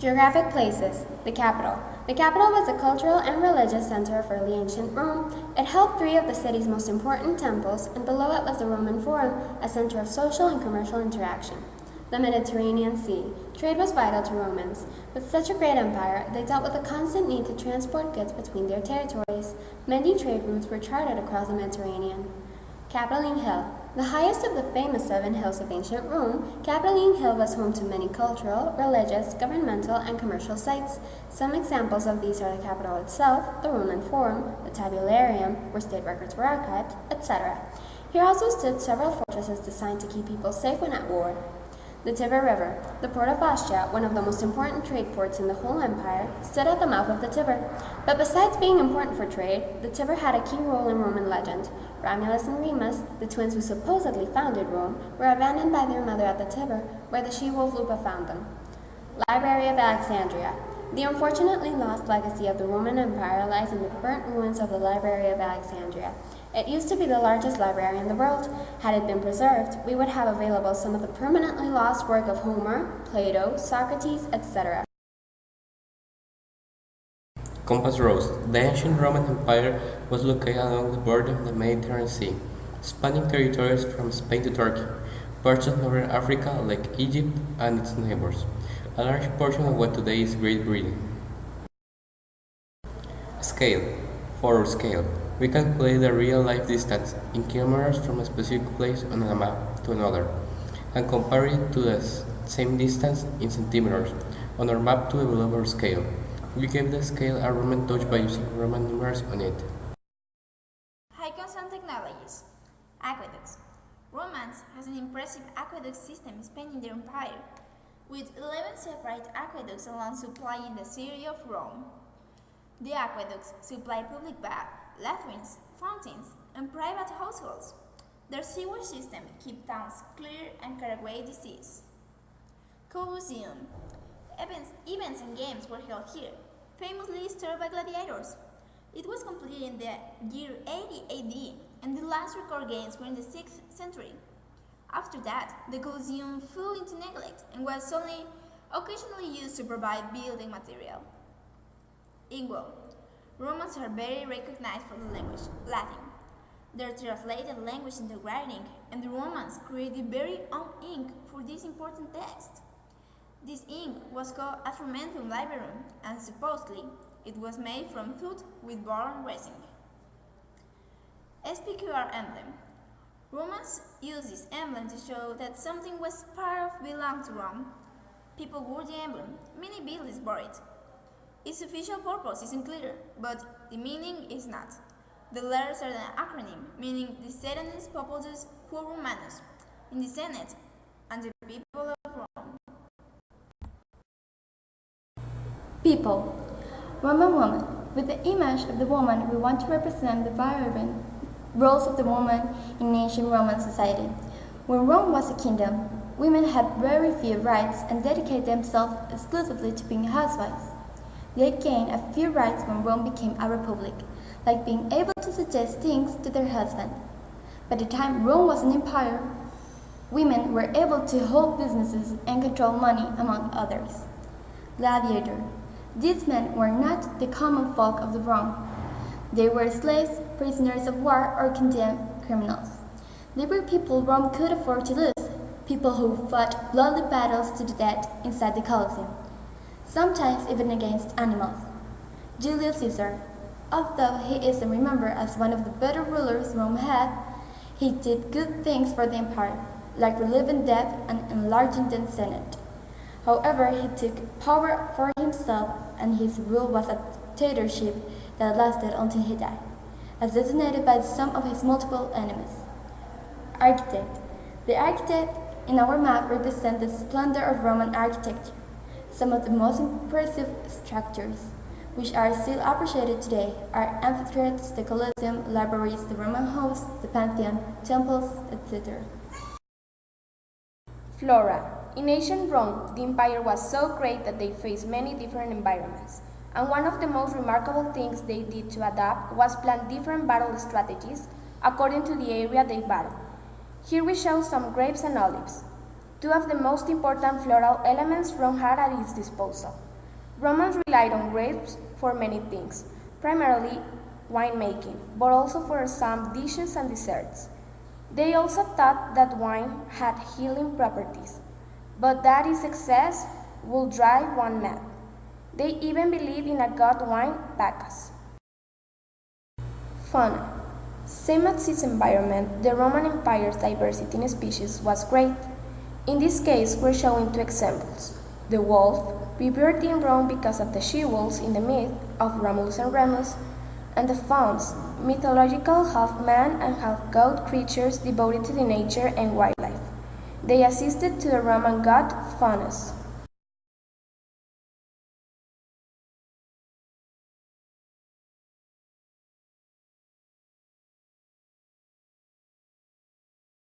Geographic places. The capital. The capital was a cultural and religious center of early ancient Rome. It held three of the city's most important temples, and below it was the Roman Forum, a center of social and commercial interaction. The Mediterranean Sea. Trade was vital to Romans. With such a great empire, they dealt with a constant need to transport goods between their territories. Many trade routes were charted across the Mediterranean. Capitoline Hill. The highest of the famous 7 hills of ancient Rome, Capitoline Hill was home to many cultural, religious, governmental, and commercial sites. Some examples of these are the Capitol itself, the Roman Forum, the Tabularium, where state records were archived, etc. Here also stood several fortresses designed to keep people safe when at war. The Tiber River, the port of Ostia, one of the most important trade ports in the whole empire, stood at the mouth of the Tiber. But besides being important for trade, the Tiber had a key role in Roman legend. Romulus and Remus, the twins who supposedly founded Rome, were abandoned by their mother at the Tiber, where the she-wolf Lupa found them. Library of Alexandria. The unfortunately lost legacy of the Roman Empire lies in the burnt ruins of the Library of Alexandria. It used to be the largest library in the world. Had it been preserved, we would have available some of the permanently lost work of Homer, Plato, Socrates, etc. Compass Rose. The ancient Roman Empire was located along the border of the Mediterranean Sea, spanning territories from Spain to Turkey, parts of northern Africa like Egypt and its neighbors, a large portion of what today is Great Britain. Scale. For scale, we calculate the real-life distance in kilometers from a specific place on a map to another, and compare it to the same distance in centimeters on our map to a global scale. We gave the scale a Roman touch by using Roman numerals on it. Icons and technologies. Aqueducts. Romans has an impressive aqueduct system spanning their empire, with 11 separate aqueducts alone supplying the city of Rome. The aqueducts supply public baths, latrines, fountains, and private households. Their sewage system keeps towns clear and cut away disease. Colosseum. Events and games were held here, famously stirred by gladiators. It was completed in the year 80 AD, and the last recorded games were in the 6th century. After that, the Colosseum fell into neglect and was only occasionally used to provide building material. Inkwell. Romans are very recognized for the language, Latin. They translated language into writing, and the Romans created very own ink for this important text. This ink was called Atramentum Liberum, and supposedly it was made from tooth with bone resin. SPQR emblem. Romans used this emblem to show that something was part of belonged to Rome. People wore the emblem, many buildings bore it. Its official purpose isn't clear, but the meaning is not. The letters are an acronym, meaning the Senatus Populus Quo Romanus, in the Senate, and the people of Rome. People. Roman woman. With the image of the woman, we want to represent the various roles of the woman in ancient Roman society. When Rome was a kingdom, women had very few rights and dedicated themselves exclusively to being housewives. They gained a few rights when Rome became a republic, like being able to suggest things to their husband. By the time Rome was an empire, women were able to hold businesses and control money, among others. Gladiator. These men were not the common folk of the Rome. They were slaves, prisoners of war, or condemned criminals. They were people Rome could afford to lose, people who fought bloody battles to the death inside the Colosseum, sometimes even against animals. Julius Caesar. Although he isn't remembered as one of the better rulers Rome had, he did good things for the empire, like relieving debt and enlarging the Senate. However, he took power for himself, and his rule was a dictatorship that lasted until he died, assassinated by some of his multiple enemies. Architect. The architect in our map represents the splendor of Roman architecture. Some of the most impressive structures, which are still appreciated today, are amphitheaters, the Colosseum, libraries, the Roman house, the Pantheon, temples, etc. Flora. In ancient Rome, the empire was so great that they faced many different environments, and one of the most remarkable things they did to adapt was plan different battle strategies according to the area they battled. Here we show some grapes and olives, two of the most important floral elements Rome had at its disposal. Romans relied on grapes for many things, primarily winemaking, but also for some dishes and desserts. They also thought that wine had healing properties, but that its excess would drive one mad. They even believed in a god wine, Bacchus. Fauna. Same as its environment, the Roman Empire's diversity in species was great. In this case, we're showing two examples. The wolf, revered in Rome because of the she-wolves in the myth of Romulus and Remus, and the fauns, mythological half-man and half-goat creatures devoted to the nature and wildlife. They assisted to the Roman god Faunus.